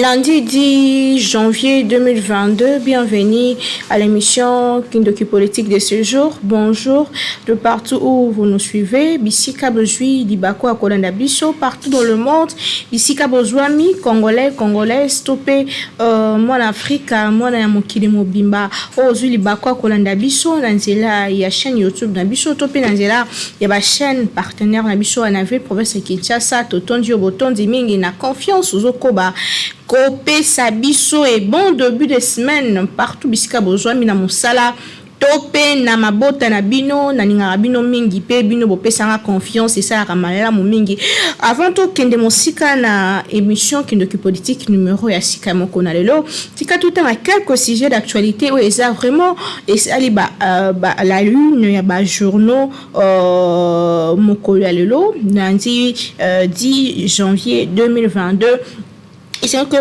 Lundi 10 janvier 2022, bienvenue à l'émission Kindoki Politique de ce jour. Bonjour de partout où vous nous suivez. Bisika Bozui, Dibako Akolanda Biso, partout dans le monde. Bisika Bozouami, Congolais, Congolaises, Topé, moi l'Afrique, moi na Mokili Mobimba, Ozui Dibako Akolanda Biso, Nanzela, il y a chaîne YouTube Nabiso, Topé Nanzela, il y a chaîne partenaire Nabiso, Anaville, province Kinshasa, Totondi Obotondi Mingi, na confiance aux Okoba. Kopé Sabiso et bon début de semaine partout bisika besoin mina musala topé na mabota na bino na ninga bino mingi pe bino bopesanga confiance et ça ramala mo mingi avant tout kende mosika na émission Kindoki Politique numéro ya sika moko na lelo tika tout à quelques sujets d'actualité où ça vraiment et ça la lune ya ba journaux moko ya lelo lundi 10 janvier 2022. Et c'est que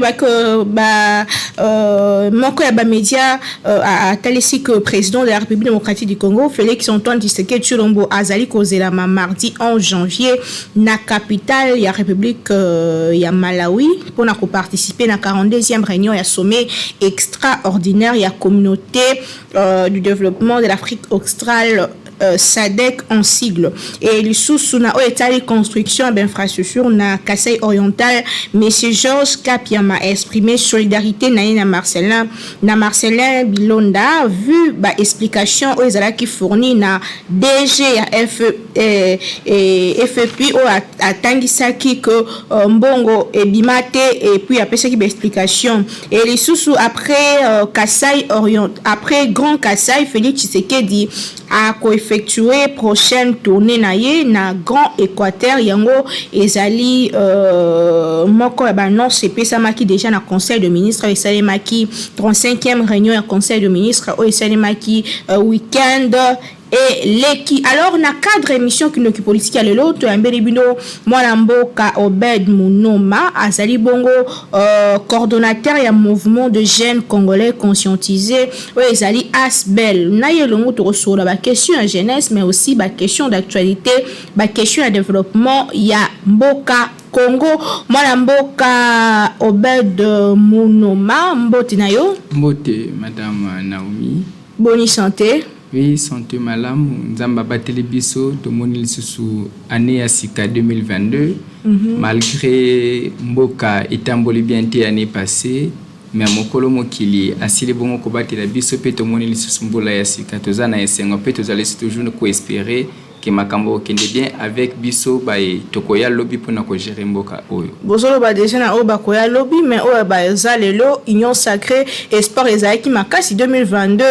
moko ya ba média a talisi que président de la République démocratique du Congo Félix Antoine Tshisekedi Tshilombo azali kozela mardi 11 janvier na capitale ya République ya Malawi pour na participer na 42e réunion ya sommet extraordinaire ya communauté du développement de l'Afrique australe SADC en sigle et les sous na etali construction d'infrastructure na Kasai oriental monsieur Georges Kapiama a exprimé solidarité na Marcelin Bilonda vu ba explication aux ala qui fourni na DG ya FFP o atangisaki que mbongo e bimate et puis après ça qui ba explication et les sous après Kasai oriental après Grand Kasai Félix Tshisekedi a effectuer prochaine tournée na Grand Équateur yango ezali moko ba non CP samaki déjà na conseil de ministres et salemaki 35e réunion ya conseil de ministres o salemaki week-end et l'équipe alors na cadre émission Kindoki Politique à l'autre ambelibino mwana mboka Obed Munoma azali bongo coordonnateur ya mouvement de jeunes congolais conscientisés o ezali Asbel na yelongo to resola ba question à jeunesse mais aussi ba question d'actualité ba question à développement ya mboka Congo mwana mboka Obed Munoma mbote na yo mbote madame Naomi bonne santé. Oui, santé malamu nzamba bateli biso tomoni lisusu année ya sika 2022 malgré mboka etamboli bien te année passée mais mokolo mokili asili bongo ko batela biso pe tomoni lisusu mbola ya sika toza na esengo pe tozali toujours ko espérer que makambo kende bien avec biso ba tokoya lobby pona ko gérer mboka oyo bozolo ba déjà na oba koya lobby mais oyo ba ezalelo union sacrée espoir ezaki makasi 2022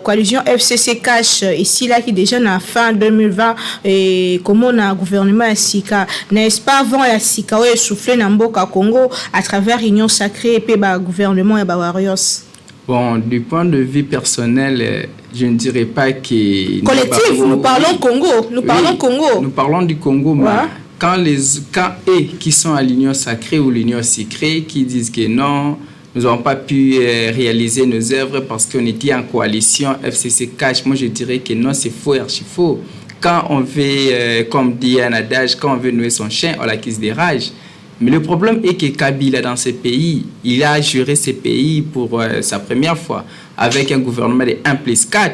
coalition FCC cash ici là qui déjà na fin 2020 et comment na gouvernement ya sika n'est-ce pas avant ya sika oyo souffler na mboka Congo à travers union sacrée et pe ba gouvernement ya ba warriors. Bon, du point de vue personnel, je ne dirais pas que... Collectif, nous parlons Congo. Nous parlons Congo. Nous parlons du Congo, mais quand eux qui sont à l'union sacrée ou l'union secrète, qui disent que non, nous n'avons pas pu réaliser nos œuvres parce qu'on était en coalition FCC Cash, moi je dirais que non, c'est faux, archi faux. Quand on veut, comme dit un adage, quand on veut nouer son chien, on l'acquise des rages. Mais le problème est que Kabila, dans ce pays, il a géré ce pays pour sa première fois avec un gouvernement de 1+4.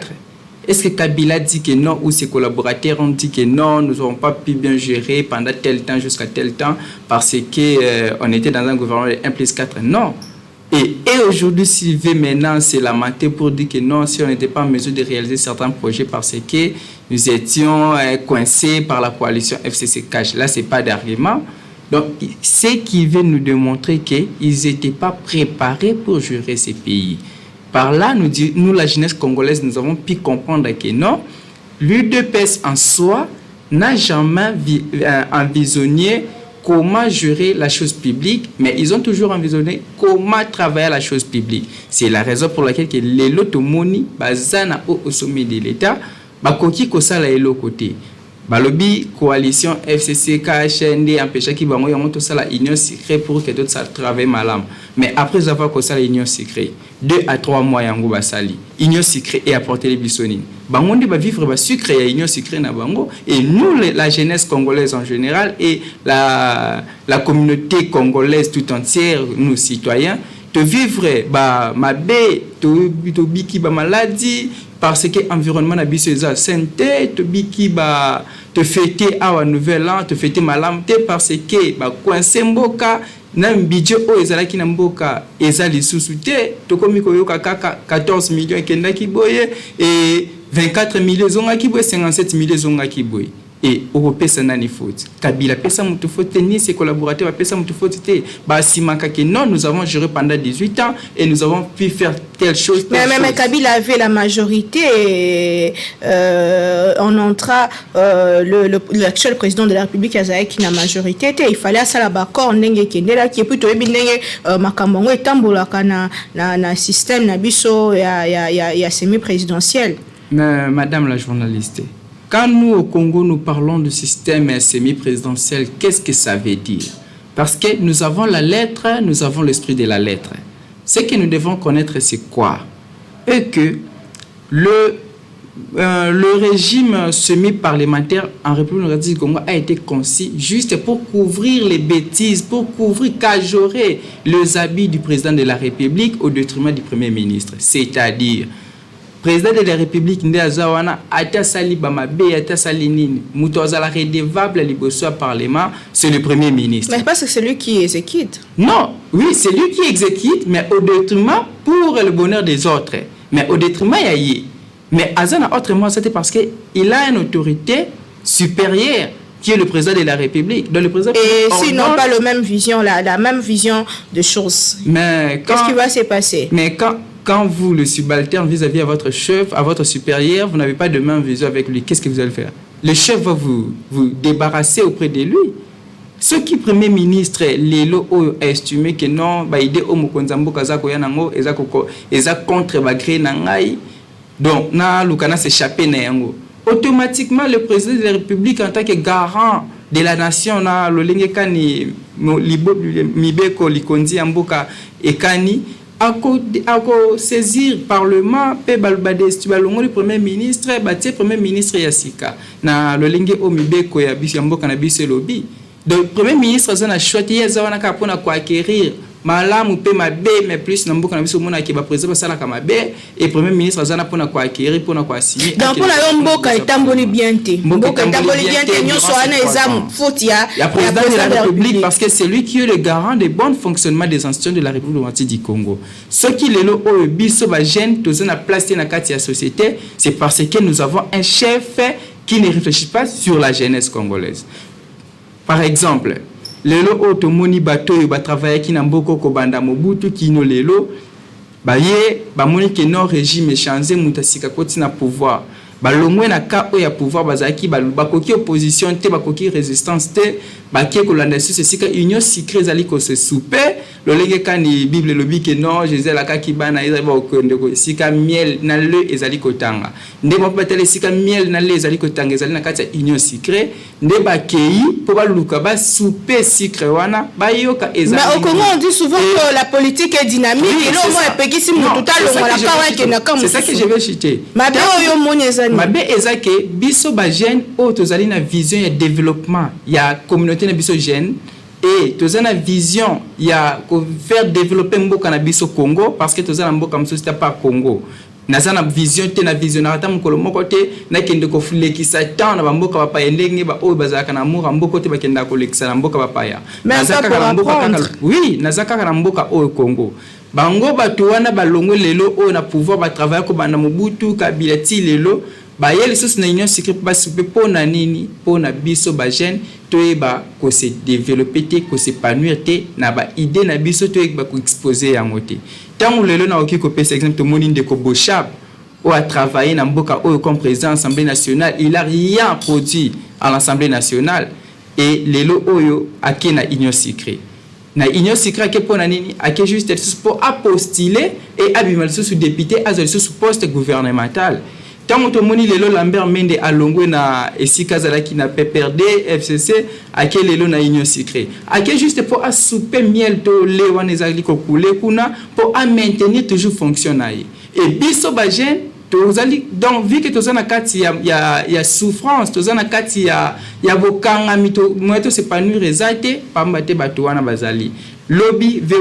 Est-ce que Kabila dit que non ou ses collaborateurs ont dit que non, nous n'avons pas pu bien gérer pendant tel temps jusqu'à tel temps parce qu'on était dans un gouvernement de 1+4? Non. Et aujourd'hui, s'il veut maintenant se lamenter pour dire que non, si on n'était pas en mesure de réaliser certains projets parce que nous étions coincés par la coalition FCC Cash, là, ce n'est pas d'argument. Donc, c'est qui veut nous démontrer qu'ils n'étaient pas préparés pour gérer ces pays. Par là, nous, la jeunesse congolaise, nous avons pu comprendre que non, l'UDPS en soi n'a jamais envisionné comment gérer la chose publique, mais ils ont toujours envisionné comment travailler la chose publique. C'est la raison pour laquelle les lotomoni, bazana au sommet de l'État, bakoki kosala elo côté. Balobi coalition FCC KHND empêcha qui bango ya moto sala union secret pour que d'autres ça travaille malam. Mais après avoir que ça union secret 2 à 3 mois yango basali union secret et apporter les bisonines. Bango ndi ba vivre ba sucre ya union secret na bango et nous la jeunesse congolaise en général et la communauté congolaise tout entière, nous citoyens, te vivre ba mabe to biki ba maladie parce que environnement na biso eza santé to biki ba te fêter à nouvel an te fêter malamte parce que ba coincer mboka na mbidjo o ezalaki na mboka ezali susute to komi koyoka kaka 14 millions kendaki boye et 24 millions zongaki boye 57 millions zongaki boye. Et au pesa nani faute Kabila pesa mutu faute ni ses collaborateurs pesa mutu faute te ba simaka que non nous avons géré pendant 18 ans et nous avons pu faire telle chose mais Kabila avait la majorité on entra l'actuel président de la République Azaï qui n'a majorité il fallait ça la bacor ndenge kendela qui plutôt ndenge makambo etambola kana na système na biso ya semi présidentiel. Mais madame la journaliste, quand nous, au Congo, nous parlons de système semi-présidentiel, qu'est-ce que ça veut dire? Parce que nous avons la lettre, nous avons l'esprit de la lettre. Ce que nous devons connaître, c'est quoi? Et que le régime semi-parlementaire en République du Congo a été conçu juste pour couvrir les bêtises, pour couvrir, cajorer les habits du président de la République au détriment du Premier ministre. C'est-à-dire, président de la République Ndazawana ata sali bamabe ata sali nini muto azala redevable liboso parlement, c'est le Premier ministre. Mais parce que c'est lui qui exécute. Non, oui, c'est lui qui exécute, mais au détriment pour le bonheur des autres. Mais au détriment yayi. Mais azana autrement c'était parce que il a une autorité supérieure qui est le président de la République. Donc le président et s'ils n'ont pas la même vision, la même vision de choses. Mais qu'est-ce qui va se passer? Mais quand vous, le subalterne, vis-à-vis à votre chef, à votre supérieur, vous n'avez pas de même vision avec lui, qu'est-ce que vous allez faire? Le chef va vous débarrasser auprès de lui. Ce qui Premier ministre, Lelo, a estimé que non, il est contre la gré nangai, donc, na lukana s'échapper na yango. Automatiquement, le président de la République, en tant que garant de la nation, na lolenge kani mibeko likondi amboka ekani, à saisir parlement pe balbades tu balongo le premier ministre batie premier ministre Yassika na lolenge omibeko ya biso mboka na biso lobby. Donc premier ministre azana choisi yazawana ka pona ko acquérir malamu pe mabe mais plus na mboka na biso mona ke ba président basala ka mabe et premier ministre azana pona ko acquérir pona ko signer. Donc pour la mboka etamboli bien te mboka etamboli bien te nyoso ana exam faute ya président de la République parce que c'est lui qui est le garant des bons fonctionnements des institutions de la République du Congo. Ce qui est lo o biso ba jeune tozana place na kati ya société, c'est parce que nous avons un chef qui ne réfléchit pas sur la jeunesse congolaise. Par exemple, lelo otomoni bato yo ba travailler ki na mboko ko banda Mobutu kino lelo ba ye ba moni ke non régime changé mutasika koti na pouvoir ba longwe na ka o ya pouvoir bazaki ba koki opposition te ba koki résistance te ba ki ko landa sur sika union secret zali ko se souper lo lenge kani bible lobi ke non Jésus la ka ki bana ezali ba ko ndeko sika miel na le ezali ko tanga nde mo patele sika miel na le ezali ko tanga ezali na kati union secret nde ba kei po ba luka ba souper secret wana ba yoka ezali. Mais au Congo on dit souvent que la politique est dynamique et là moi epeki si mutu talonga la ka wa ke na ka. C'est ça que je vais citer. Mabe oyo monyeza mabe ezake biso ba jeune o tozali na vision ya développement ya communauté na biso jeune et tozana vision ya ko faire développer mboka na biso Congo parce que tozana mboka mso c'est pas Congo nazana vision te na visionnaire ta mukolo moko te na kende ko fulekisa tant na mboka ba paendenge ba o bazaka na mura mboka te bakenda ko lekisa na mboka ba paya nazaka na mboka kaka oui nazaka na mboka o Congo bango batu wana balongwe lelo o na pouvoir ba travailler ko banda Mobutu Kabila ti lelo ba yeli sos na union secret ba soupe pona nini pona biso ba jeune toyeba ko se développer te ko s'épanouir te na ba idée na biso toyeba ko exposer yango te tant lelo na oki ko pesa exemple moni ndeko Bochab o a travaillé na mboka o comme président de l'Assemblée nationale, il a rien produit à l'Assemblée nationale et lelo oyo ake na union secret na union secret ke pona nini ake juste pour apostuler et abimal sous député azali sous poste gouvernemental. tant que moni lelo Lambert Mende alongwe na esika zalaki na PPRD FCC ake lelo na union secret ake juste pour assouper miel to le wana ezali ko couler kuna pour à maintenir toujours fonctionner et biso ba jeune tozali donc vu que tozana kati ya souffrance tozana kati ya bokanga mito moto s'épanouir ezate pamba te bato wana bazali lobby bien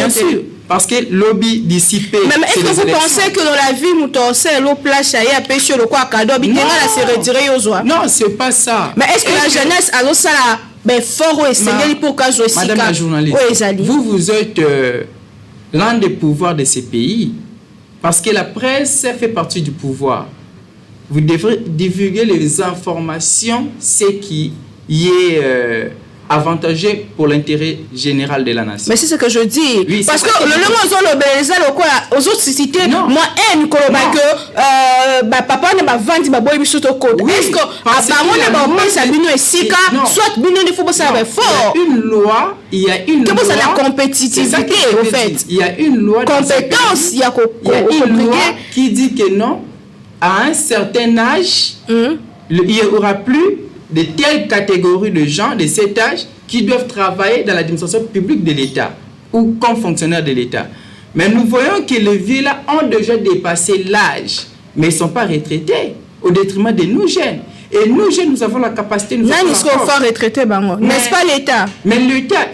sûr parce que lobby dissipé. Mais est-ce que vous pensez que dans la vie, nous torsons l'eau plage à pêcher le quoi cadeau, se retirer aux oies? Non, c'est pas ça. Mais est-ce que la jeunesse a ça là, ben fort ou essayer pour qu'elle soit Madame la journaliste, vous êtes l'un des pouvoirs de ces pays parce que la presse fait partie du pouvoir. Vous devrez divulguer les informations, ce qui est avantageux pour l'intérêt général de la nation. Mais c'est ce que je dis. Oui, parce que aux autres cités, moi, papa ne m'a vendu ma boy biso to code. Est-ce que apparemment ne m'a pas ça bino esika soit bino ne faut pas ça fort. Il y a une loi. Comment ça la compétitivité au fait? Il y a une loi. Compétence, il y a une loi qui dit que non, à un certain âge, il n'y aura plus de telles catégories de gens de cet âge qui doivent travailler dans l'administration publique de l'État ou comme fonctionnaires de l'État. Mais nous voyons que les vieux-là ont déjà dépassé l'âge, mais ils ne sont pas retraités au détriment de nous jeunes. Et nous jeunes, nous avons la capacité... N'est-ce pas l'État? Mais l'État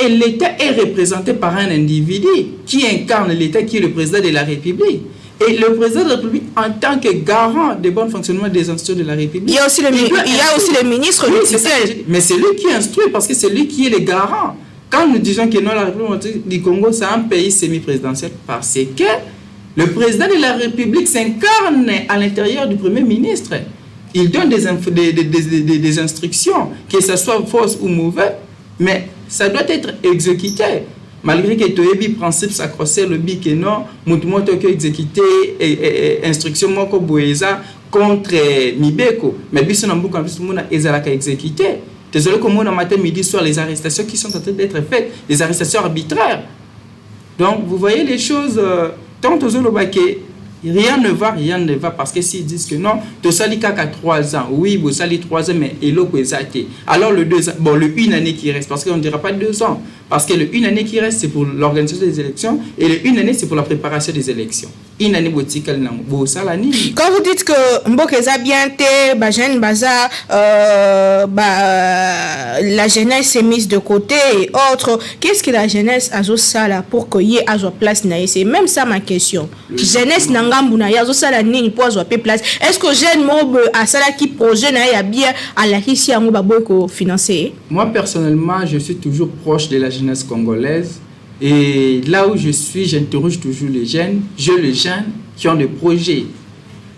est représenté par un individu qui incarne l'État, qui est le président de la République. Et le président de la République, en tant que garant du bon fonctionnement des institutions de la République... Il y a aussi le ministre. Mais c'est lui qui instruit, parce que c'est lui qui est le garant. Quand nous disons que non, la République du Congo, c'est un pays semi-présidentiel, parce que le président de la République s'incarne à l'intérieur du Premier ministre. Il donne des instructions, que ce soit fausse ou mauvaise, mais ça doit être exécuté. Malgré que le principe s'accroissait le but que non, nous avons exécuté instruction contre Mibeko. Mais bis on a exécuté. Désolé que moi, matin, midi, soir, les arrestations qui sont en train d'être faites, les arrestations arbitraires. Donc, vous voyez les choses, tant aux autres, rien ne va parce que s'ils disent que non, tu sali qu'à 3 ans, oui, vous sali 3 ans, mais et l'eau alors le 2 ans, bon, le 1 année qui reste, parce qu'on ne dira pas 2 ans, parce que le 1 année qui reste, c'est pour l'organisation des élections, et le 1 année, c'est pour la préparation des élections. Une année, quand vous dites que Mbokeza bien la jeunesse s'est mise de côté et autres, qu'est-ce que la jeunesse a ça là pour qu'il y ait à place? C'est même ça ma question. Jeunesse n'angambuna ya ça la nini pour avoir place. Est-ce que jeune mob a ça qui projet na bien à la ici à Mobabo financer? Moi personnellement, je suis toujours proche de la jeunesse congolaise. Et là où je suis, j'interroge toujours les jeunes qui ont des projets.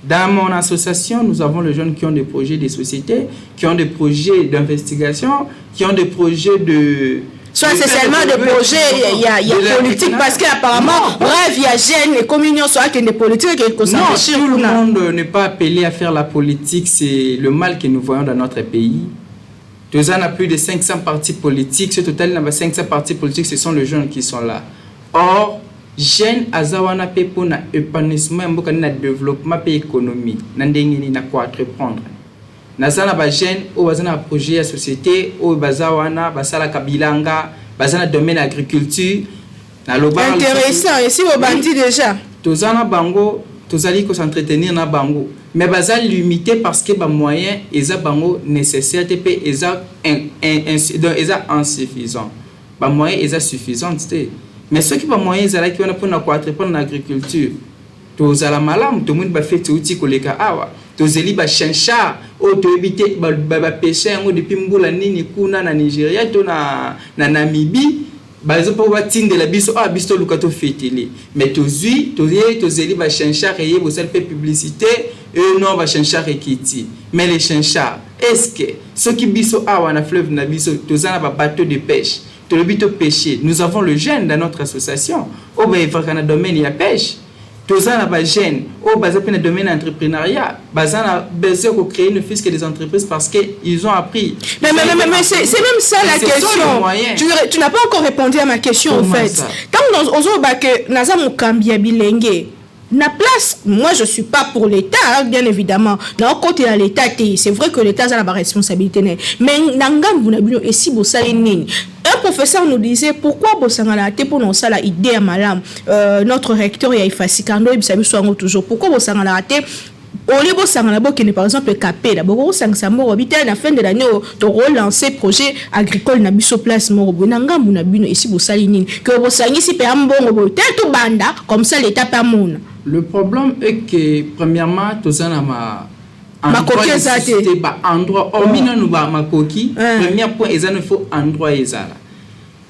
Dans mon association, nous avons les jeunes qui ont des projets de société, qui ont des projets d'investigation, qui ont des projets de... Soit c'est seulement des projets, il y a politique, parce qu'apparemment, bref, il y a jeunes, les communions, soit qu'il y a des politiques, non, tout le monde n'est pas appelé à faire la politique, c'est le mal que nous voyons dans notre pays. Nous avons plus de 500 partis politiques. Ce total, il y a 500 partis politiques, ce sont les jeunes qui sont là. Or, jeunes, azawana pe pour na épanouissement, mboka na développement pe économie, nandengeni na quoi entreprendre. Nazana ba jeunes, au bazana projet à société, au bazawana, basala kabilanga, bazana domaine agriculture, na loba. Intéressant, ici au bandit déjà. Tozana bango, tozali ko s'entretenir na bango. Mais bazal limité parce que ba moyen eza bango nécessaire TP eza insuffisant. Ba moyen eza suffisant mais ceux qui ba moyen eza qui on a pour na entreprendre l'agriculture. To zala malam to moun ba fait outil koleka awa. To zeli ba chencha o to éviter ba pêcher ngo depuis mbula nini kuna na Nigeria to na Namibie. Par exemple, on va tirer de la biso, biso lukato fêteli. Mais to zeli ba chencha reye bo sel fait publicité et non ba chencha rekiti. Mais les chencha, est-ce que ceux qui biso na fleuve na biso to zana ba bateau de pêche, to le bito pêcher. Nous avons le jeune dans notre association. Au ba dans domaine ya pêche. Tous les jeunes, au bas de domaine entrepreneuriat, bazana besoin de créer une fiscale des entreprises parce qu'ils ont appris. Mais c'est même ça la question. Tu n'as pas encore répondu à ma question en fait. Quand on a que Naza Mukambia Bilenge, na place. Moi je suis pas pour l'État, hein, bien évidemment. Dans côté à l'État, c'est vrai que l'État a la responsabilité, mais nangam vous n'avez et si vous savez nini. Un professeur nous disait pourquoi Bossangala te pour nous ça la idée à malam. Notre recteur il a effacé quand il s'est mis toujours. Pourquoi Bossangala te au lieu Bossangala qui n'est par exemple capé là, beaucoup Sangsamo habiter à la fin de l'année de relancer projet agricole na biso place morobo nangam vous n'avez et si vous savez nini que Bossangi si per mbongo tout banda comme ça l'État pas mon. Le problème est que premièrement tout ça na ma coquille c'était pas endroit hormis nous ba ma coquille premier point ils il faut endroit ezala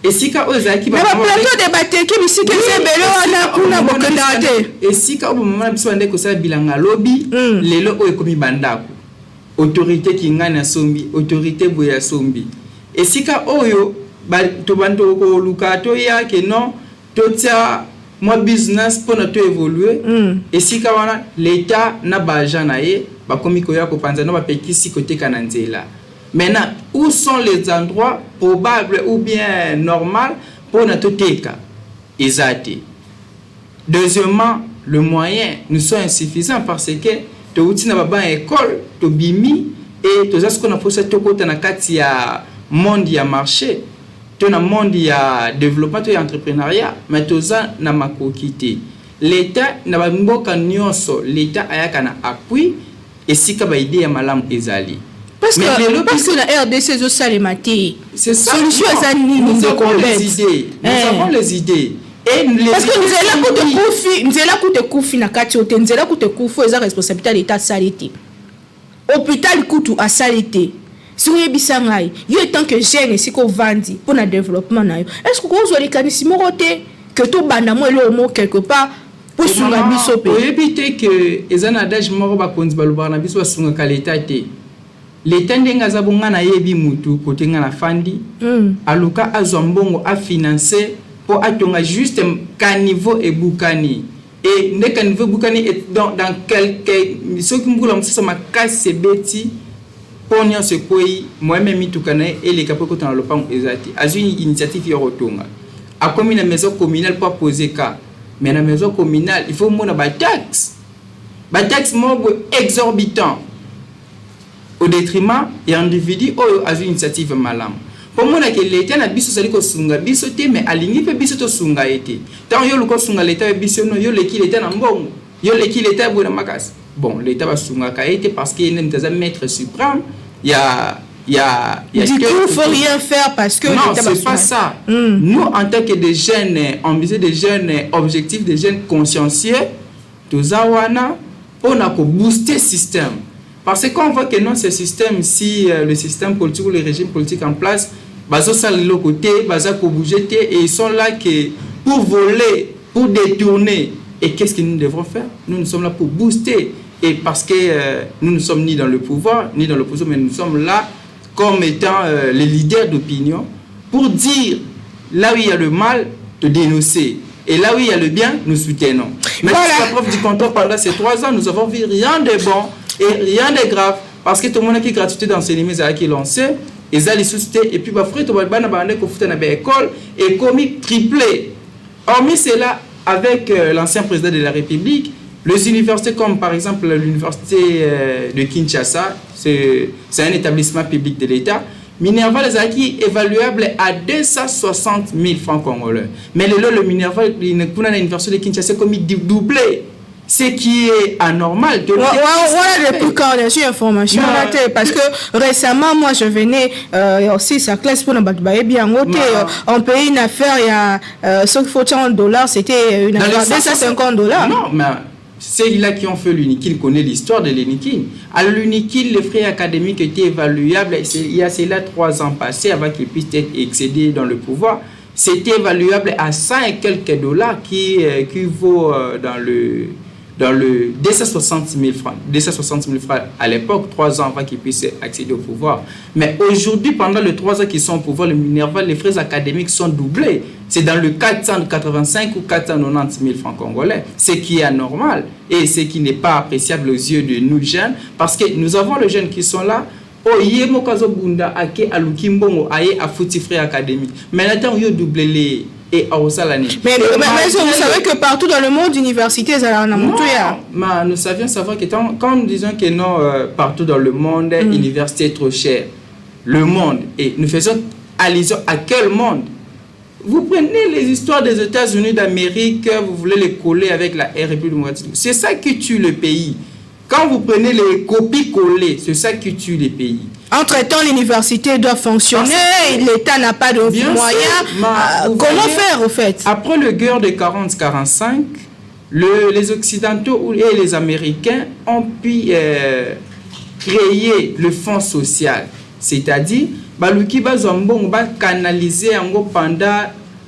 et si ka ozaki ba plateau de batte qui bisi que c'est belo ana kuna bokenda te et si ka au moment biso ande ko sa bilanga lobby lelo o ekomi bandako autorité ki ngana sombi autorité boya sombi et si ka oyo ba to bando ko lukato ya ke non to tia moi business pour notre évoluer et si ka wana l'état na ba jana ye ba komi ko ya ko panza no ba pekisi côté kananzela. Maintenant, où sont les endroits probables ou bien normaux pour notre cas? Exact. Deuxièmement, le moyen nous sont insuffisants parce que tu as une école, tu as bimi et tu as ce qu'on a fait tu as monde ya marché, tu as monde ya développement, tu as entrepreneuriat, mais tu as na makokité. L'État n'a pas nyonso, l'État a un appui et si ka ba idée ya malam ezali. Parce que la RDC zo salemati. C'est ça. Solution nous avons les idées. Nous avons les idées. Et parce que nous allons coûter koufi na kati ote, nous allons coûter koufi eza responsabilité de l'État salité. Hôpital coûte à salité. Si vous bisangai, yo tant que jeune ici ko vandi pour le développement na yo. Est-ce que vous avez kanisimo roté que tout banda mo le mo quelque part pour sunga biso pe. Pour éviter que ezana adage moko ba konzi baluba na biso sunga ka l'État té. L'État ndenga za bonga na yebi mutu côté nga na fandi aluka azombongo a financer pour atonga juste ka niveau et bukani et ndeka niveau bukani est dans quelques ceux qui ngula msasa makase beti ponya se koi moi-même mitukana et les capoko dans le pan ezati azuni initiative yo rotonga a comme une maison communale pour poser cas mais la maison communale il faut mona ba taxe mo exorbitant au détriment et individu ou à une initiative malam. Pour moi, l'État n'a biso sali ko sunga biso te mais alingi pe biso to sunga été. Tant yo ko sunga l'État biso no yo leki l'État na mbongo. Yo leki l'État bo na makas. Bon, l'État va sunga ka été parce qu'il n'est pas un maître suprême. Il y a du coup, il faut rien faire parce que non, c'est pas ça. Nous en tant que des jeunes ambitieux, des jeunes objectifs, des jeunes consciencieux, tous awana on a ko booster le système. Parce qu'on voit que non, ce système, si le système politique ou le régime politique en place, baso sal le côté, baso ko bouger et ils sont là que pour voler, pour détourner. Et qu'est-ce que nous devrons faire? Nous sommes là pour booster. Et parce que nous ne sommes ni dans le pouvoir, ni dans l'opposition, mais nous sommes là comme étant les leaders d'opinion pour dire là où il y a le mal, de dénoncer. Et là où il y a le bien, nous soutenons. Mais voilà. La preuve du compteur, pendant ces 3 ans, nous avons vu rien de bon. Et rien de grave, parce que tout le monde qui est gratuité d'enseignement qui est lancé, et ça les suscité, et puis bah frère, tout le monde a une école et commis triplé. Hormis cela, avec l'ancien président de la République, les universités comme par exemple l'université de Kinshasa, c'est un établissement public de l'État, Minerval est évaluable à 260 000 francs congolais. Mais le Minerval, l'université de Kinshasa, est commis doublé. Ce qui est anormal. Voilà depuis quand on a su information parce que récemment moi je venais aussi sa classe pour nous bien on paye une affaire il y a ce qu'il faut $100 c'était une affaire $250. Non mais c'est là qui ont fait l'UNIKIL connaît l'histoire de l'UNIKIL. Alors l'UNIKIL les frais académiques étaient évaluables il y a cela 3 ans passés avant qu'ils puissent être excédés dans le pouvoir. C'était évaluable à 100 et quelques dollars qui vaut dans le 260 000 francs. 260 000 francs à l'époque, 3 ans avant qu'ils puissent accéder au pouvoir. Mais aujourd'hui, pendant les 3 ans qu'ils sont au pouvoir, le Minerval, les frais académiques sont doublés. C'est dans le 485 ou 490 000 francs congolais. Ce qui est anormal et ce qui n'est pas appréciable aux yeux de nous jeunes. Parce que nous avons les jeunes qui sont là. Oh, yemo kazo bunda ake alukimbongo aye a fouti frais académique. Mais maintenant, il y a doublé et Aosalani. Mais vous savez que partout dans le monde, université, nous savions savoir que quand nous disons que non, partout dans le monde, l'université est trop chère. Le monde, et nous faisons allusion à quel monde? Vous prenez les histoires des États-Unis d'Amérique, vous voulez les coller avec la République démocratique. C'est ça qui tue le pays. Quand vous prenez les copies-collées, c'est ça qui tue les pays. Entre-temps, l'université doit fonctionner, l'État n'a pas de moyens. Comment faire, au fait? Après le guerre de 40-45, les Occidentaux et les Américains ont pu créer le fonds social. C'est-à-dire, baluki bazambong ba canaliser pendant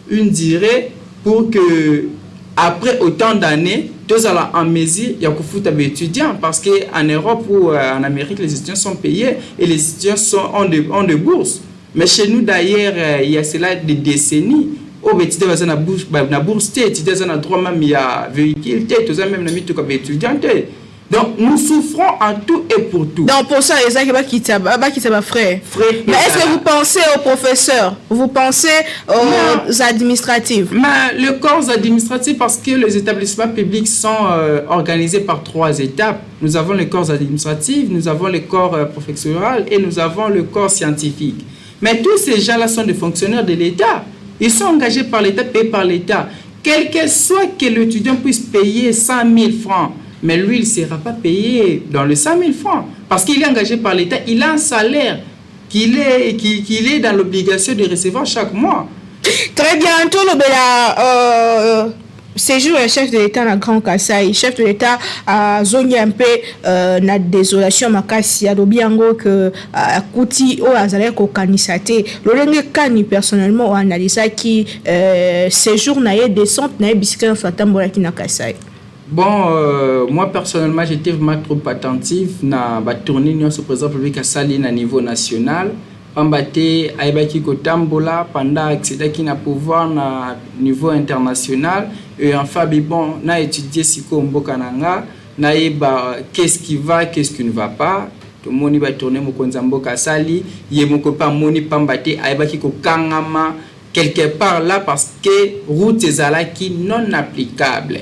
une durée pour que après autant d'années, tous allons en mesure il y a que foutre des étudiants parce que en Europe ou en Amérique les étudiants sont payés et les étudiants ont de bourses. Mais chez nous d'ailleurs il y a cela des décennies. Au métier de na bourse étudiants na droit même il y a véhicule tous même na mito comme étudiant. Donc, nous souffrons en tout et pour tout. Donc, pour ça, les gens qui sont frères. Mais est-ce que vous pensez aux professeurs? Vous pensez aux administratifs? Mais le corps administratif, parce que les établissements publics sont organisés par 3 étapes. Nous avons le corps administratif, nous avons le corps professoral et nous avons le corps scientifique. Mais tous ces gens-là sont des fonctionnaires de l'État. Ils sont engagés par l'État, payés par l'État. Quel que soit que l'étudiant puisse payer 100 000 francs, mais lui, il ne sera pas payé dans les 100 000 francs. Parce qu'il est engagé par l'État, il a un salaire qu'il est dans l'obligation de recevoir chaque mois. Très bien. Tout le séjour le chef de l'État dans Grand Kassai, chef de l'État a zoné un peu na désolation makasi ya dobiango que kuti o azale ko kanisate lolenge kani personnellement o analysa qui séjour na ye descente na bisika fatambola ki na Kassai. Bon, moi personnellement, j'étais vraiment trop attentif na ba tournée union sur président public à Sali na niveau national. Pambate aibaki ko tambola pendant accéder qui na pouvoir na niveau international et enfin bon na étudier siko mboka nanga na eba qu'est-ce qui va, qu'est-ce qui ne va pas. Tout le monde va tourner mo konza mboka Sali, ye moko pa moni pambate aibaki ko kangama quelque part là parce que route ezalaki non applicable.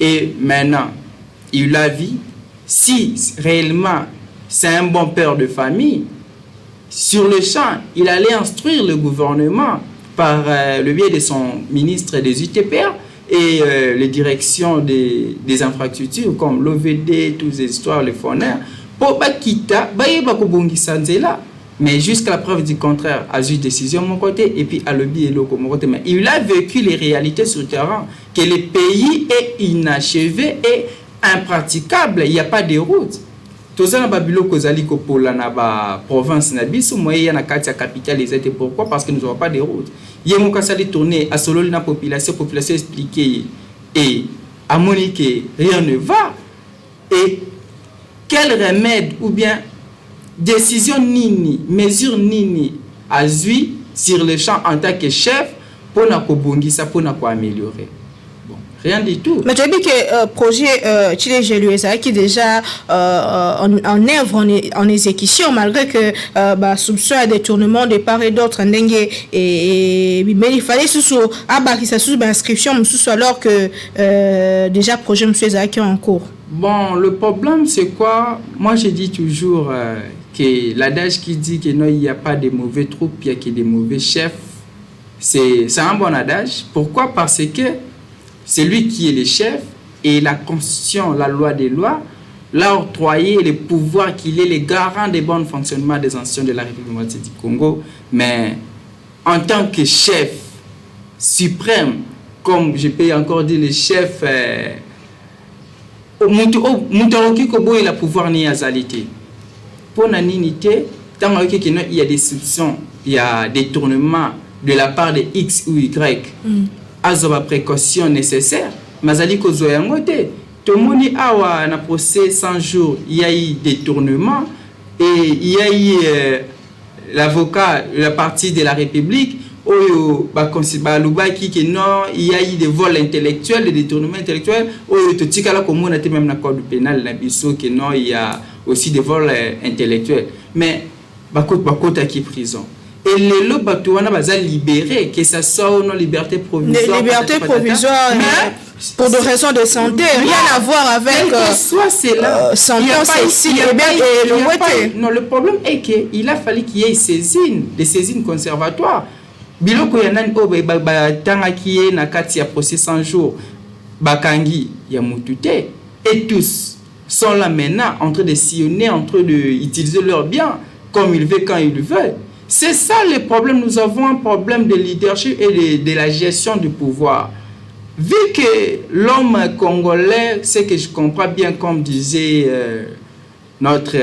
Et maintenant, il a vu si réellement c'est un bon père de famille, sur le champ, il allait instruire le gouvernement par le biais de son ministre des UTPR et les directions des infrastructures comme l'OVD, toutes les histoires, les fourneurs, pour pas quitter, mais jusqu'à la preuve du contraire, a eu décision de mon côté et puis à lobby et loco mon côté. Mais il a vécu les réalités sur le terrain, que le pays est inachevé et impraticable. Il n'y a pas de route. Tout ça, Babilo Kozali Kopola na ba province na biso moyen na katia capitale les étaient pourquoi parce que nous n'avons pas de route. Yemo kasali tourner à solo la population expliquer et à monique rien ne va et quel remède ou bien décision nini, mesure nini a eu sur le champ en tant que chef pour na kobongisa pour na améliorer. Bon, rien du tout. Mais tu as dit que projet Chile Geluesa qui est déjà en œuvre, en exécution, malgré que soupçon à détournement de part et d'autre et mais il fallait sous inscription alors que déjà projet monsieur Zaki est en cours. Bon, le problème c'est quoi? Moi je dis toujours que l'adage qui dit que non, il n'y a pas de mauvais troupes, il n'y a que des mauvais chefs, c'est un bon adage. Pourquoi? Parce que c'est lui qui est le chef et la constitution, la loi des lois, l'a octroyé le pouvoir qu'il est le garant des bons fonctionnements des institutions de la République démocratique du Congo. Mais en tant que chef suprême, comme je peux encore dire le chef, Moutaroki Kobo il a pouvoir ni azalité. Pour la ninité, tant qu'il y a des soupçons, il y a des tournements de la part de X ou Y, azoba précaution nécessaire, mazali ko zoyangote. Tout le monde a un procès 100 jours, il y a eu des tournements et il y a eu l'avocat, la partie de la République, il y a eu des vols intellectuels, des détournements intellectuels, même dans le code pénal, il y a aussi des vols intellectuels. Mais, bakota qui prison. Et les lots batouana baza libérés, que ça soit ou non liberté provisoire. Liberté provisoire, pour des raisons de santé, rien à voir avec soit c'est là. Sentence ici, non, le problème est qu'il a fallu qu'il y ait des saisines conservatoires. Biloko yanan tanga qui est na kati ya procès 100 jours, bakangi ya mutute, et tous sont là maintenant en train de sillonner, en train d'utiliser leurs biens comme ils veulent, quand ils veulent. C'est ça le problème. Nous avons un problème de leadership et de la gestion du pouvoir. Vu que l'homme congolais, ce que je comprends bien, comme disait notre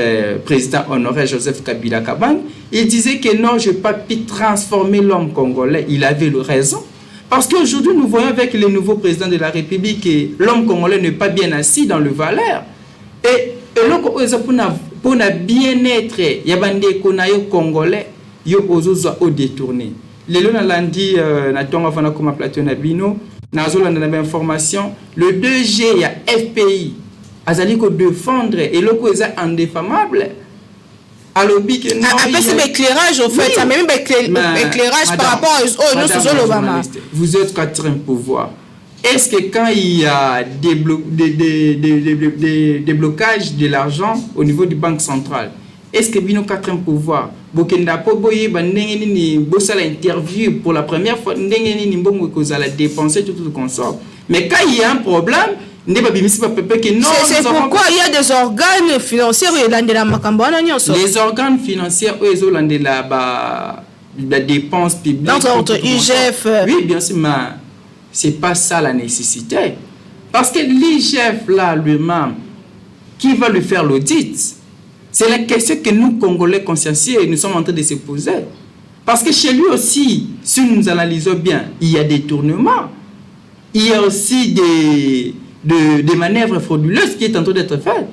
président honoré Joseph Kabila Kabang, il disait que non, je n'ai pas pu transformer l'homme congolais. Il avait raison. Parce qu'aujourd'hui, nous voyons avec le nouveau président de la République que l'homme congolais n'est pas bien assis dans le valeur. Et pour bien-être, il y a des congolais qui ont détourné. Les gens l'ont dit, comme plateau Nabino, dans information, le 2G, il y a FPI, azali ko défendre et loko est indéfamable. Alors, c'est l'éclairage, en fait, ça même éclairage par rapport aux Obama. Vous êtes quatrième pouvoir. Est-ce que quand il y a des blocages de l'argent au niveau du banque centrale, est-ce que Bino quatrième pouvoir, Bokenda Poboye, Bandengeni, Bossala interview pour la première fois, Ndengeni Mbongo Kozala dépenser tout le consort. Mais quand il y a un problème, c'est pourquoi il y a des organes financiers les organes financiers où la dépense publique. Entre IGF. Oui, bien sûr, mais c'est pas ça la nécessité. Parce que l'IGF là lui-même, qui va lui faire l'audit? C'est la question que nous, Congolais consciencieux, nous sommes en train de se poser. Parce que chez lui aussi, si nous analysons bien, il y a des tournements. Il y a aussi des manœuvres frauduleuses qui est en train d'être faites.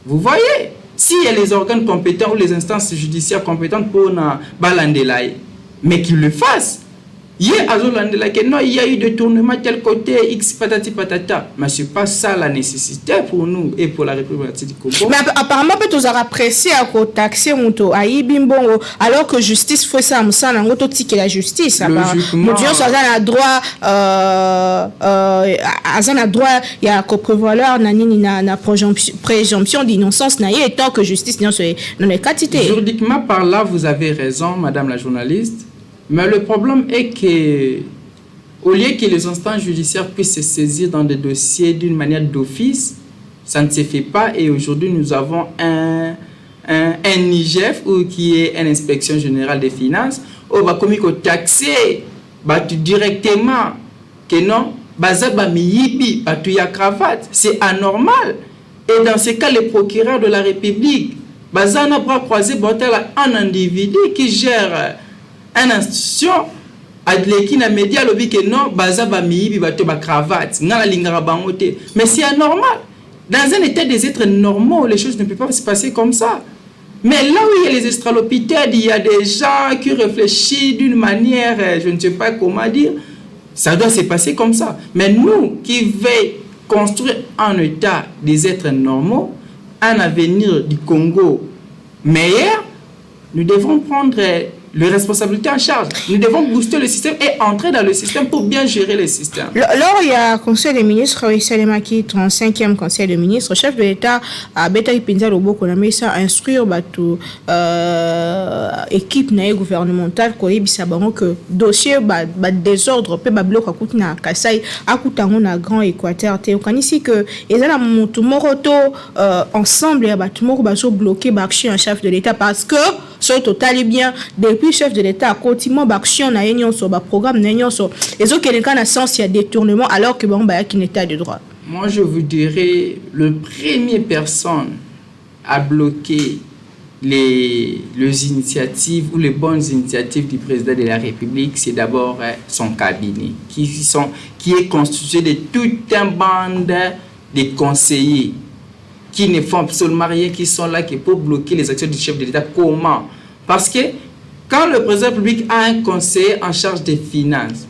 Vous voyez, s'il y a les organes compétents ou les instances judiciaires compétentes pour Balandelaï, mais qu'ils le fassent. Il y a eu des tournements tel côté X patati patata, mais ce n'est pas ça la nécessité pour nous et pour la République du Congo. Mais apparemment, peut-être apprécié à taxer alors que justice fait ça, que la justice. Nous disons ça a droit, il y a prévaloir na présomption d'innocence et tant que justice non est quantité. Juridiquement par là, vous avez raison, Madame la journaliste. Mais le problème est que, au lieu que les instances judiciaires puissent se saisir dans des dossiers d'une manière d'office, ça ne se fait pas. Et aujourd'hui, nous avons un IGF qui est une inspection générale des finances, où on va taxer directement que non, c'est anormal. Et dans ce cas, le procureur de la République, n'a pas croisé un individu qui gère une institution qui na média lobby que non bazaba miibi bato ba cravate na lingara bangote, mais c'est anormal. Dans un état des êtres normaux, les choses ne peuvent pas se passer comme ça. Mais là où il y a les estralopithèdes, il y a des gens qui réfléchissent d'une manière, je ne sais pas comment dire, ça doit se passer comme ça. Mais nous qui veillons construire un état des êtres normaux, un avenir du Congo meilleur, nous devons prendre les responsabilités en charge. Nous devons booster le système et entrer dans le système pour bien gérer le système. Lors il y a Conseil des ministres, Salemaki, 35e Conseil des ministres, chef de l'État, à Betay Pinza Loboko, on a mis ça à instruire équipe gouvernementale que dossier désordre peut bloc à Koutna Kassai à Koutangon à Grand Équateur. On ici que ils ont Moroto ensemble et Batumoro baso bloqué Bakchi en chef de l'État parce que ce total est bien depuis chef de l'État continue d'action na union sur programme na union sur et autres quelqu'un a sens il y a détournement alors que bon bah qui n'est pas de droit. Moi je vous dirais le premier personne à bloquer les initiatives ou les bonnes initiatives du président de la République, c'est d'abord son cabinet qui est constitué de toute une bande de conseillers qui ne font absolument rien, qui sont là pour bloquer les actions du chef de l'État. Comment? Parce que quand le président de la République a un conseiller en charge des finances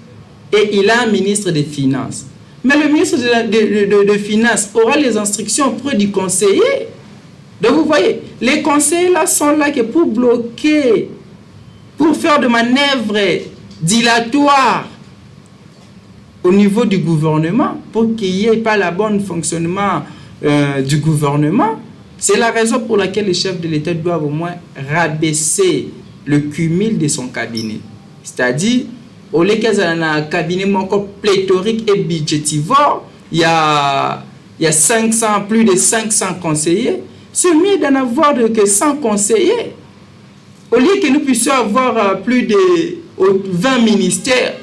et il a un ministre des Finances, mais le ministre de Finances aura les instructions auprès du conseiller. Donc vous voyez, les conseils là sont là que pour bloquer, pour faire de manœuvres dilatoires au niveau du gouvernement, pour qu'il n'y ait pas le bon fonctionnement du gouvernement. C'est la raison pour laquelle les chefs de l'État doivent au moins rabaisser le cumul de son cabinet. C'est-à-dire, au lieu qu'il y ait un cabinet encore pléthorique et budgétivore, il y a 500, plus de 500 conseillers, c'est mieux d'en avoir que 100 conseillers. Au lieu que nous puissions avoir plus de 20 ministères,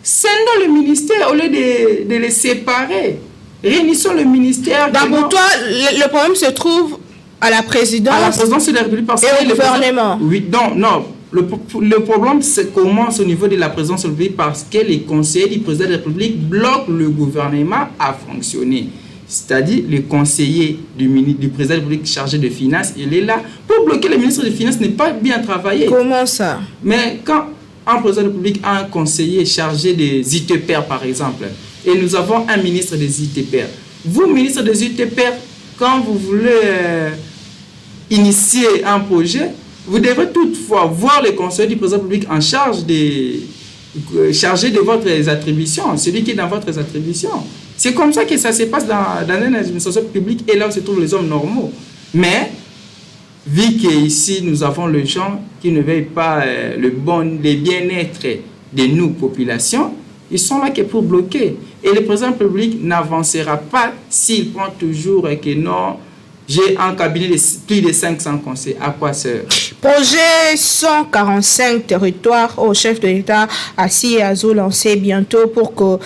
scindons le ministère au lieu de les séparer. Réunissons le ministère. D'abord, toi, le problème se trouve à la présidence. À la présidence de la République parce et au gouvernement. Oui, non. Le problème commence au niveau de la présidence de la République parce que les conseillers du président de la République bloquent le gouvernement à fonctionner. C'est-à-dire, le conseiller du président de la République chargé de finances, il est là pour bloquer le ministre des Finances n'est pas bien travaillé. Comment ça? Mais quand un président de la République a un conseiller chargé des ITPR, par exemple, et nous avons un ministre des ITPR. Vous, ministre des ITPR, quand vous voulez initier un projet, vous devrez toutefois voir le conseiller du président de la République en charge chargé de votre attribution, celui qui est dans votre attribution. C'est comme ça que ça se passe dans une administration publique et là où se trouvent les hommes normaux. Mais, vu qu'ici, nous avons les gens qui ne veulent pas le bien-être de nous, populations, ils sont là que pour bloquer. Et le président de la République n'avancera pas s'il prend toujours que non, j'ai un cabinet de plus de 500 conseils. À quoi sert? Projet 145 territoires au chef de l'État assis à lancer bientôt pour que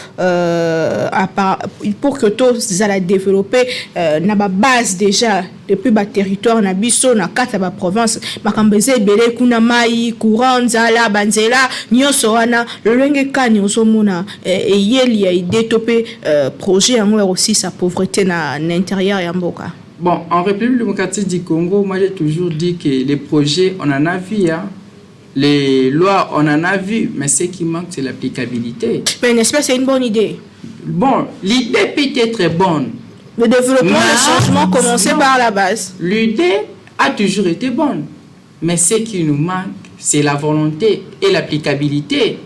tous allons développer na base déjà depuis le territoire na biso na kata ba province makambeze belé kuna mai courant nzala banzela nyonso wana lolenge kani osomona yeli ya développer projet en aussi sa pauvreté na l'intérieur ya mboka. Bon, en République démocratique du Congo, moi j'ai toujours dit que les projets, on en a vu, hein. Les lois, on en a vu, mais ce qui manque, c'est l'applicabilité. Mais n'est-ce pas, c'est une bonne idée? Bon, l'idée peut être bonne. Le développement, le changement commencer par la base. L'idée a toujours été bonne, mais ce qui nous manque, c'est la volonté et l'applicabilité.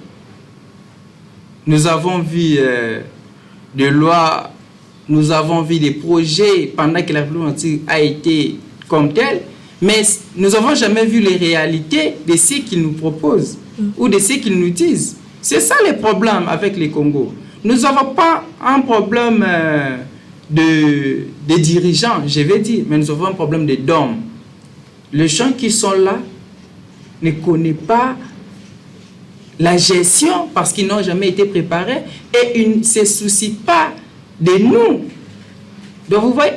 Nous avons vu des lois. Nous avons vu des projets pendant que la République a été comme telle, mais nous n'avons jamais vu les réalités de ce qu'ils nous proposent ou de ce qu'ils nous disent. C'est ça le problème avec les Congo. Nous n'avons pas un problème de dirigeants, je vais dire, mais nous avons un problème d'hommes. Les gens qui sont là ne connaissent pas la gestion parce qu'ils n'ont jamais été préparés et ils ne se soucient pas de nous. Donc vous voyez,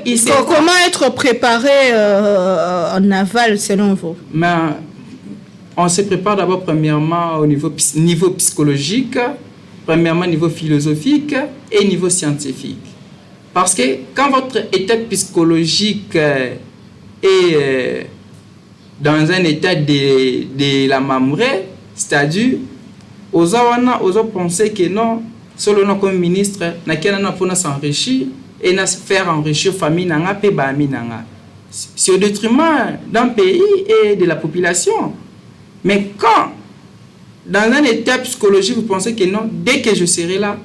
comment être préparé en aval selon vous? Mais on se prépare d'abord premièrement au niveau psychologique, premièrement niveau philosophique et niveau scientifique. Parce que quand votre état psychologique est dans un état de la mamrée, c'est-à-dire aux penser que non, seulement comme ministre, n'a pour s'enrichir et n'a faire enrichir famille nanga pe ba ami nanga. C'est au détriment d'un pays et de la population. Mais quand dans un état psychologique vous pensez que non, dès que je serai là,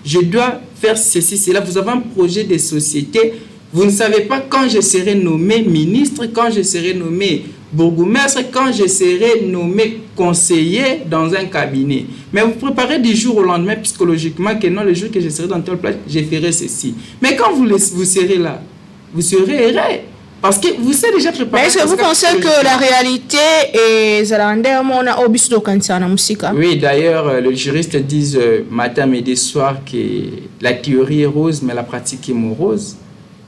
je dois faire ceci, cela, vous avez un projet de société, vous ne savez pas quand je serai nommé ministre, quand je serai nommé bourgmestre, quand je serai nommé conseiller dans un cabinet. Mais vous préparez du jour au lendemain psychologiquement que non, le jour que je serai dans telle place, je ferai ceci. Mais quand vous serez là, vous serez erré. Parce que vous savez déjà préparé. Mais est-ce que vous pensez que la réalité est Oui, d'ailleurs, les juristes disent matin, midi, soir que la théorie est rose, mais la pratique est morose.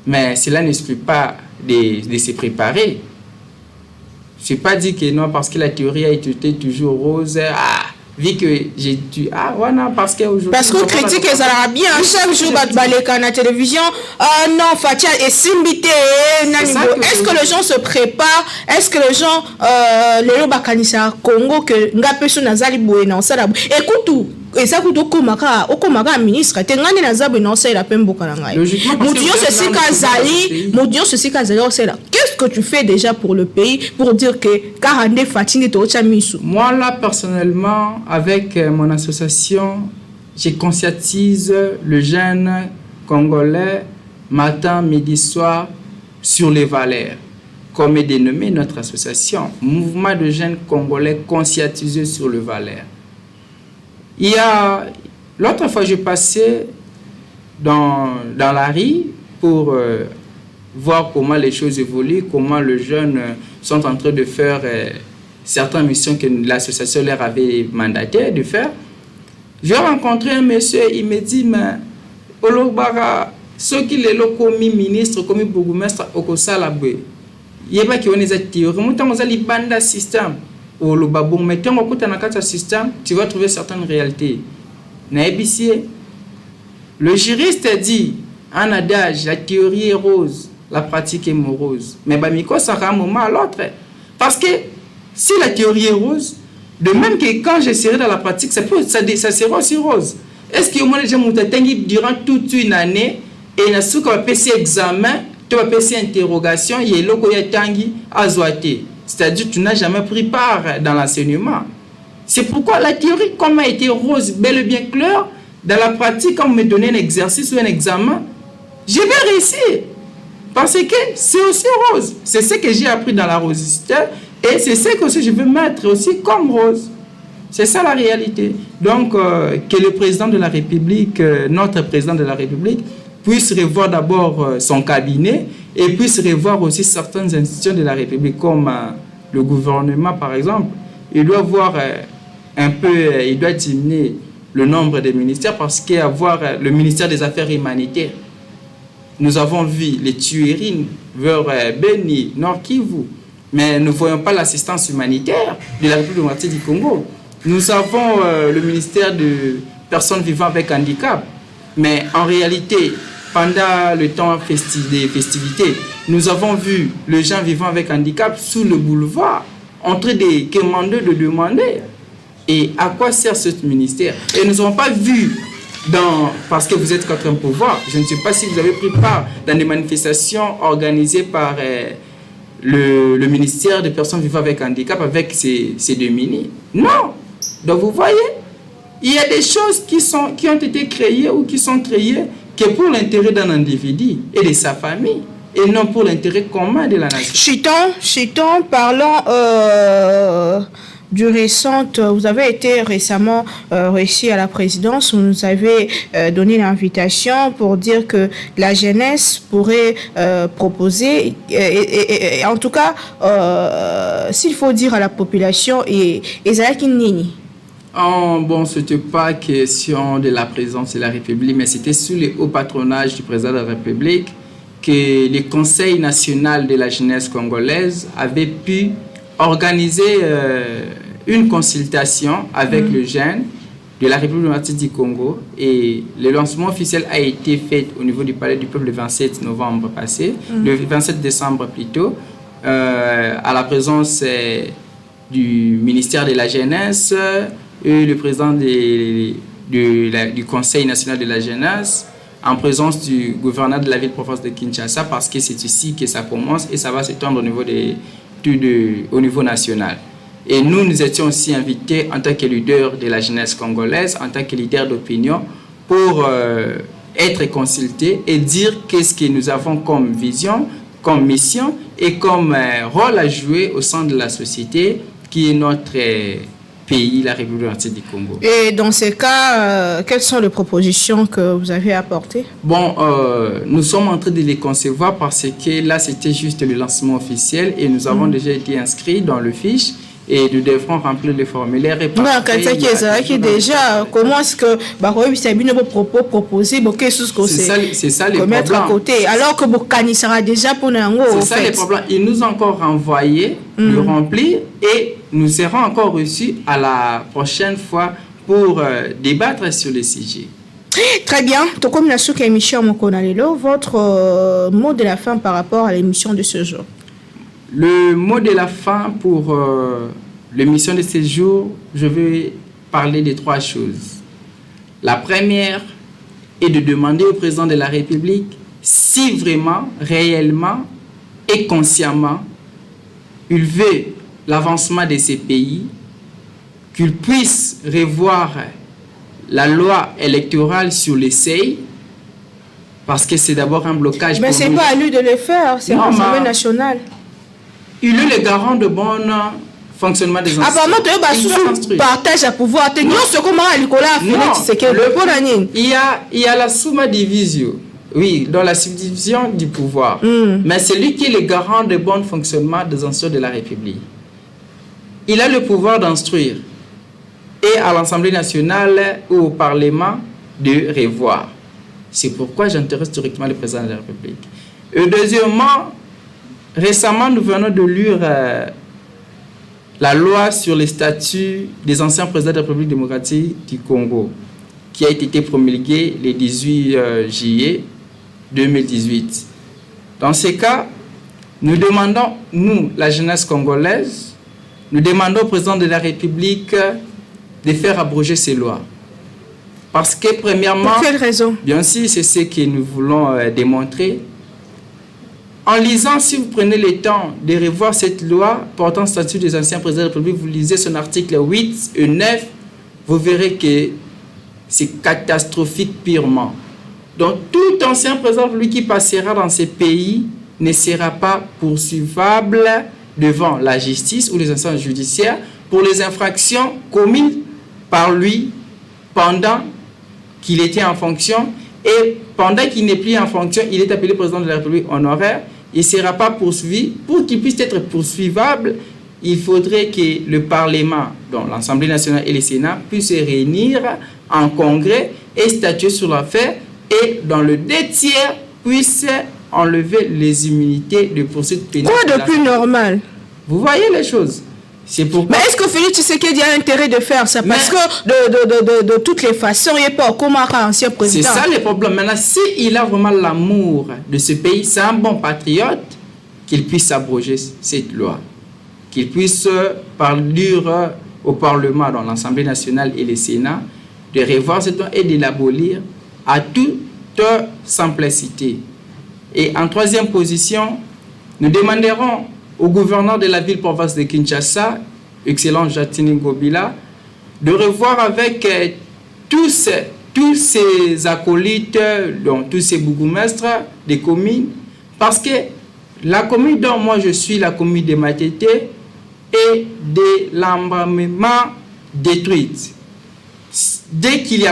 Mais cela n'exclut pas de se préparer. Je n'ai pas dit que non, parce que la théorie a été toujours rose. Vu que j'ai dit, voilà, parce qu'aujourd'hui. Parce qu'on critique les Arabes chaque jour, à la télévision, non, Fatia est simbité. Est-ce que les gens se préparent? Est-ce que les gens, les Congo, que Ngapesu Nazali Boué, non, ça écoute tout. et ça coûte au komaka ministre te ngani na zabe non c'est la peine bokananga modion ceci kazali qu'est-ce que tu fais déjà pour le pays pour dire que Karande Fatine to chamisu? Moi là personnellement avec mon association je conscientise le jeune congolais matin midi soir sur les valeurs, comme est dénommé notre association, Mouvement de jeunes congolais conscientisés sur les valeurs. Il y a, l'autre fois, je passais dans la rue pour voir comment les choses évoluent, comment les jeunes sont en train de faire certaines missions que l'association leur avait mandaté de faire. J'ai rencontré un monsieur, il me dit, mais Olobara, ceux qui les locaux ministre, comme bourgmestre, Okosalabwe, il y a qui ont des théories. Moi, quand on a les bandes système, ou le babou, mais quand on a un système, tu vas trouver certaines réalités. Le juriste dit, en adage, la théorie est rose, la pratique est morose. Mais Bamiko, ça rend un moment à l'autre. Parce que si la théorie est rose, de même que quand je serai dans la pratique, ça sera aussi rose. Est-ce que moi, les gens durant toute une année, et na suka va passer examen, tu vas passer interrogation, il y a loko ya tangi azoate. C'est-à-dire tu n'as jamais pris part dans l'enseignement. C'est pourquoi la théorie, comme a été rose, bel et bien claire, dans la pratique, quand on me donne un exercice ou un examen, je vais réussir. Parce que c'est aussi rose. C'est ce que j'ai appris dans la rosité et c'est ce que je veux mettre aussi comme rose. C'est ça la réalité. Donc, que le président de la République, notre président de la République, puisse revoir d'abord son cabinet et puisse revoir aussi certaines institutions de la République, comme le gouvernement par exemple. Il doit voir un peu, il doit diminuer le nombre des ministères parce qu'avoir le ministère des Affaires humanitaires, nous avons vu les tueries vers Beni, Nord Kivu, mais nous ne voyons pas l'assistance humanitaire de la République démocratique du Congo. Nous avons le ministère de personnes vivant avec handicap, mais en réalité, pendant le temps des festivités, nous avons vu les gens vivant avec handicap sous le boulevard, en train de demander. Et à quoi sert ce ministère? Et nous n'avons pas vu, parce que vous êtes contre un pouvoir, je ne sais pas si vous avez pris part dans des manifestations organisées par le ministère des personnes vivant avec handicap avec ces deux mini. Non. Donc vous voyez, il y a des choses qui ont été créées ou qui sont créées que pour l'intérêt d'un individu et de sa famille, et non pour l'intérêt commun de la nation. Chiton, parlons du récent. Vous avez été récemment réussi à la présidence. Vous nous avez donné l'invitation pour dire que la jeunesse pourrait proposer, et en tout cas, s'il faut dire à la population, et Nini. Bon, ce n'était pas question de la présidence de la République, mais c'était sous le haut patronage du président de la République que le Conseil national de la jeunesse congolaise avait pu organiser une consultation avec le jeune de la République démocratique du Congo. Et le lancement officiel a été fait au niveau du Palais du Peuple le 27 novembre passé, le 27 décembre plutôt, à la présence du ministère de la Jeunesse, et le président du Conseil national de la jeunesse, en présence du gouverneur de la ville-province de Kinshasa, parce que c'est ici que ça commence et ça va s'étendre au niveau national. Et nous étions aussi invités en tant que leader de la jeunesse congolaise, en tant que leader d'opinion, pour être consultés et dire qu'est-ce que nous avons comme vision, comme mission et comme rôle à jouer au sein de la société qui est notre pays, la République démocratique du Congo. Et dans ces cas, quelles sont les propositions que vous avez apportées? Bon, nous sommes en train de les concevoir parce que là, c'était juste le lancement officiel et nous avons déjà été inscrits dans le fiche et nous devrons remplir les formulaires. Et déjà, comment est-ce que proposer c'est ça les mettre à côté alors que Bokani sera déjà pour nous. C'est ça les problèmes. Ils nous ont encore renvoyé le remplir et nous serons encore reçus à la prochaine fois pour débattre sur le sujet. Très bien. Votre mot de la fin par rapport à l'émission de ce jour. Le mot de la fin pour l'émission de ce jour, je vais parler de trois choses. La première est de demander au président de la République si vraiment, réellement et consciemment, il veut l'avancement de ces pays, qu'il puisse revoir la loi électorale sur les seuils, parce que c'est d'abord un blocage. Mais ce n'est pas à lui de le faire, c'est l'Assemblée nationale. Il est le garant de bon fonctionnement des institutions. Apparemment, tu partage à pouvoir. Il y a la summa divisio, oui, dans la subdivision du pouvoir. Mais c'est lui qui est le garant de bon fonctionnement des institutions de la République. Il a le pouvoir d'instruire. Et à l'Assemblée nationale ou au Parlement de revoir. C'est pourquoi j'intéresse directement le président de la République. Et deuxièmement, récemment, nous venons de lire la loi sur les statuts des anciens présidents de la République démocratique du Congo, qui a été promulguée le 18 juillet 2018. Dans ces cas, nous demandons, nous, la jeunesse congolaise, nous demandons au président de la République de faire abroger ces lois. Parce que, premièrement... Pour quelle raison? Bien sûr, c'est ce que nous voulons démontrer. En lisant, si vous prenez le temps de revoir cette loi portant statut des anciens présidents de la République, vous lisez son article 8 et 9, vous verrez que c'est catastrophique purement. Donc, tout ancien président de la République qui passera dans ces pays ne sera pas poursuivable devant la justice ou les instances judiciaires pour les infractions commises par lui pendant qu'il était en fonction, et pendant qu'il n'est plus en fonction, il est appelé président de la République honoraire. Il ne sera pas poursuivi. Pour qu'il puisse être poursuivable, il faudrait que le Parlement, donc l'Assemblée nationale et le Sénat, puissent se réunir en congrès et statuer sur l'affaire, et dans le 2/3 puissent enlever les immunités de poursuite pénale. Quoi de plus normal? Vous voyez les choses. C'est pourquoi... Mais est-ce que Félix Tshisekedi a intérêt de faire ça? Parce que de toutes les façons, il n'y a pas comment un ancien président. C'est ça le problème. Maintenant, s'il a vraiment l'amour de ce pays, c'est un bon patriote, qu'il puisse abroger cette loi. Qu'il puisse parler au Parlement, dans l'Assemblée nationale et le Sénat, de revoir cette loi et de l'abolir à toute simplicité. Et en troisième position, nous demanderons au gouverneur de la ville-province de Kinshasa, excellent Jatini Ngobila, de revoir avec tous ces acolytes, donc tous ces bourgmestres des communes, parce que la commune dont moi je suis, la commune de Matete, est délabrement détruite. Dès qu'il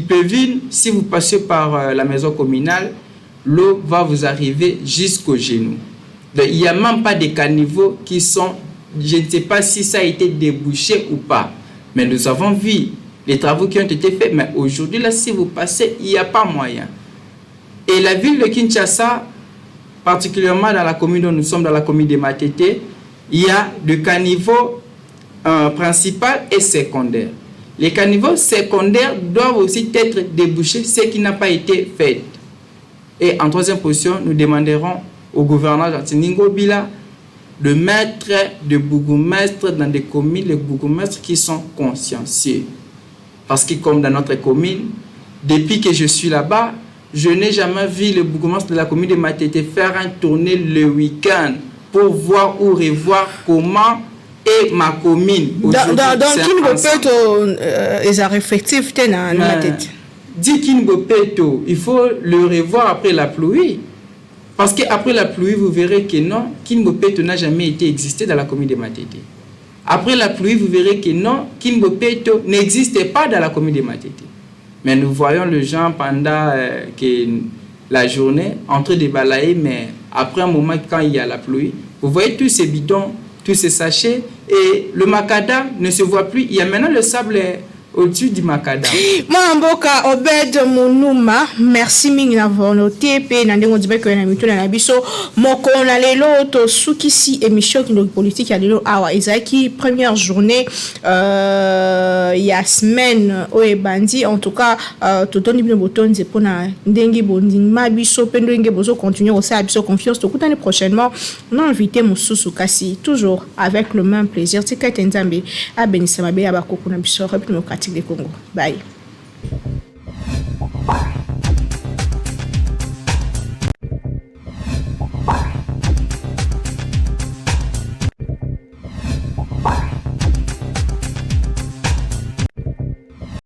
pleuvine, si vous passez par la maison communale, l'eau va vous arriver jusqu'aux genoux. Donc, il n'y a même pas de caniveaux qui sont, je ne sais pas si ça a été débouché ou pas. Mais nous avons vu les travaux qui ont été faits. Mais aujourd'hui, là, si vous passez, il n'y a pas moyen. Et la ville de Kinshasa, particulièrement dans la commune dont nous sommes, dans la commune de Matete, il y a des caniveaux principaux et secondaires. Les caniveaux secondaires doivent aussi être débouchés, ce qui n'a pas été fait. Et en troisième position, nous demanderons au gouverneur Jatini Ngobila de mettre des bourgmestres dans des communes, les bourgmestres qui sont consciencieux. Parce que comme dans notre commune, depuis que je suis là-bas, je n'ai jamais vu le bourgmestre de la commune de Matete faire un tournée le week-end pour voir ou revoir comment est ma commune. Dans Kingopeto, ils ont effectif dans Matete. Dit Kingopeto, il faut le revoir après la pluie. Parce qu'après la pluie, vous verrez que non, Kingopeto n'a jamais été existé dans la commune de Matete. Après la pluie, vous verrez que non, Kingopeto n'existait pas dans la commune de Matete. Mais nous voyons les gens pendant la journée en train de balayer, mais après un moment, quand il y a la pluie, vous voyez tous ces bidons, tous ces sachets, et le macadam ne se voit plus. Il y a maintenant le sable au-dessus du macadam. Mboka Obed Munuma, merci mingi na volonté pe na ndengo dibe ko na mituna na biso moko na lelo to sukisi émission qui politique ya lelo awa ezaki première journée ya semaine o ebandi en tout cas totoni bino botonze pona ndengi bondima biso pe ndenge bozo continuer au sa biso confiance to kutane prochainement on a invité Mususu Kasi toujours avec le même plaisir tika tenzambe abenisa mabe ya bakoko na biso République démocratique du Congo. Bye.